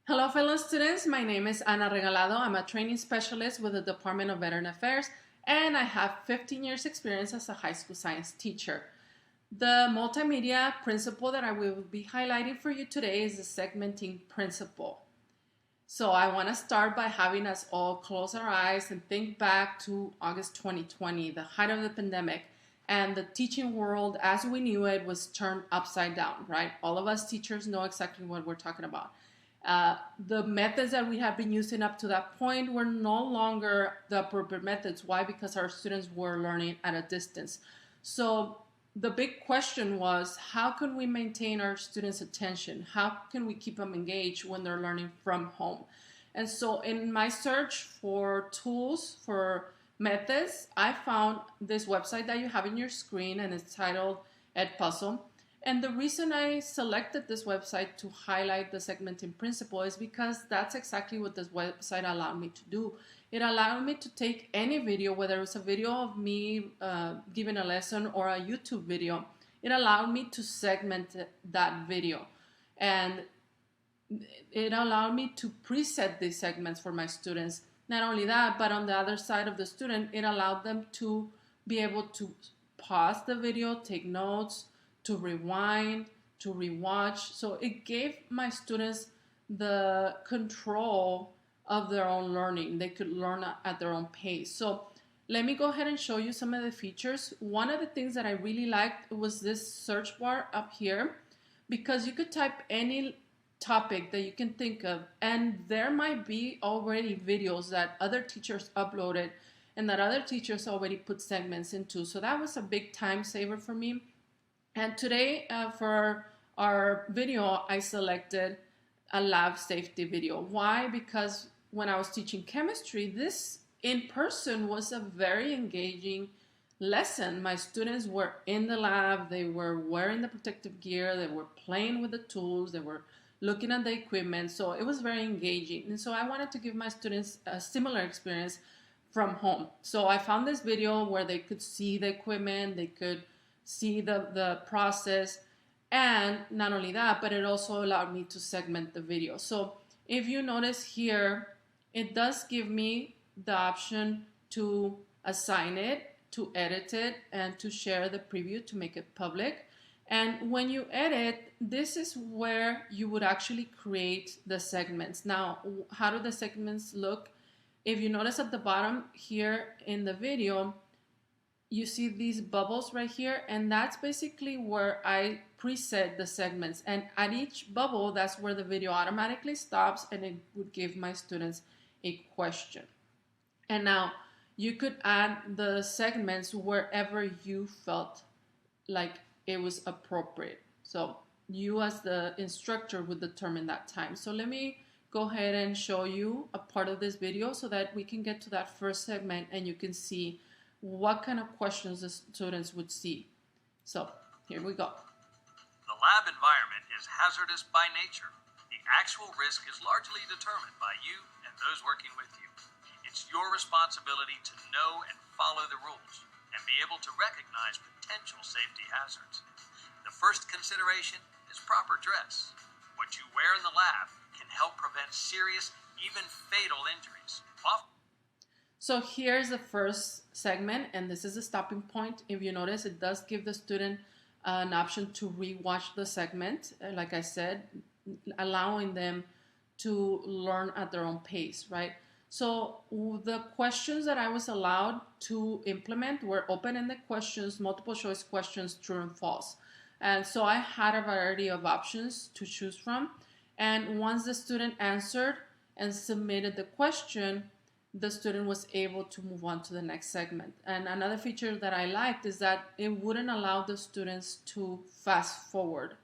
Hello, fellow students. My name is Ana Regalado. I'm a training specialist with the Department of Veteran Affairs, and I have 15 years experience as a high school science teacher. The multimedia principle that I will be highlighting for you today is the segmenting principle. So I want to start by having us all close our eyes and think back to August 2020, the height of the pandemic, and the teaching world as we knew it was turned upside down, right? All of us teachers know exactly what we're talking about. The methods that we have been using up to that point were no longer the appropriate methods. Why? Because our students were learning at a distance. So the big question was, how can we maintain our students' attention? How can we keep them engaged when they're learning from home? And so in my search for tools, for methods, I found this website that you have in your screen, and it's titled EdPuzzle. And the reason I selected this website to highlight the segmenting principle is because that's exactly what this website allowed me to do. It allowed me to take any video, whether it's a video of me giving a lesson or a YouTube video. It allowed me to segment that video. And it allowed me to preset these segments for my students. Not only that, but on the other side of the student, it allowed them to be able to pause the video, take notes, to rewind, to rewatch. So it gave my students the control of their own learning. They could learn at their own pace. So let me go ahead and show you some of the features. One of the things that I really liked was this search bar up here, because you could type any topic that you can think of, and there might be already videos that other teachers uploaded and that other teachers already put segments into. So that was a big time saver for me. And today, for our video, I selected a lab safety video. Why? Because when I was teaching chemistry, this in person was a very engaging lesson. My students were in the lab, they were wearing the protective gear, they were playing with the tools, they were looking at the equipment. So it was very engaging. And so I wanted to give my students a similar experience from home. So I found this video where they could see the equipment, they could see the process, and not only that, but it also allowed me to segment the video. So if you notice here, it does give me the option to assign it, to edit it, and to share the preview to make it public. And when you edit, this is where you would actually create the segments. Now, how do the segments look? If you notice at the bottom here in the video, you see these bubbles right here, and that's basically where I preset the segments. And at each bubble, that's where the video automatically stops, and it would give my students a question. And now you could add the segments wherever you felt like it was appropriate. So you as the instructor would determine that time. So let me go ahead and show you a part of this video so that we can get to that first segment and you can see what kind of questions the students would see. So here we go. The lab environment is hazardous by nature. The actual risk is largely determined by you and those working with you. It's your responsibility to know and follow the rules and be able to recognize potential safety hazards. The first consideration is proper dress. What you wear in the lab can help prevent serious, even fatal injuries. So here's the first segment, and this is a stopping point. If you notice, it does give the student an option to rewatch the segment, like I said, allowing them to learn at their own pace, right? So the questions that I was allowed to implement were open-ended questions, multiple choice questions, true and false. And so I had a variety of options to choose from. And once the student answered and submitted the question, the student was able to move on to the next segment. And another feature that I liked is that it wouldn't allow the students to fast forward.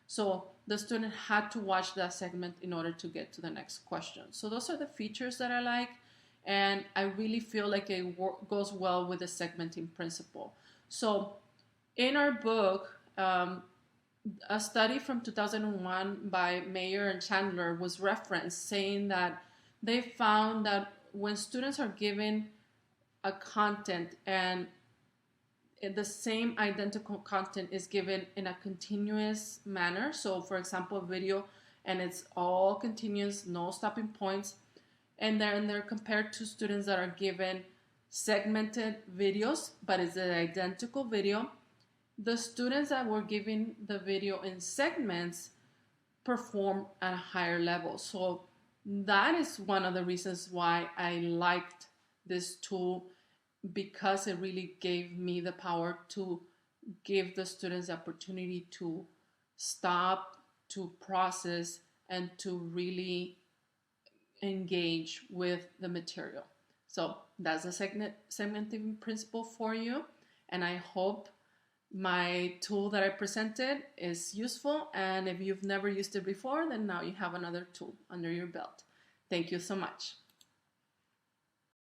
So the student had to watch that segment in order to get to the next question. So those are the features that I like, and I really feel like it goes well with the segmenting principle. So in our book, a study from 2001 by Mayer and Chandler was referenced, saying that they found that when students are given a content and the same identical content is given in a continuous manner, so for example, video and it's all continuous, no stopping points. And then they're compared to students that are given segmented videos, but it's an identical video. The students that were given the video in segments perform at a higher level. So that is one of the reasons why I liked this tool, because it really gave me the power to give the students the opportunity to stop, to process, and to really engage with the material. So that's the segmenting principle for you, and I hope my tool that I presented is useful, and if you've never used it before, then now you have another tool under your belt. Thank you so much.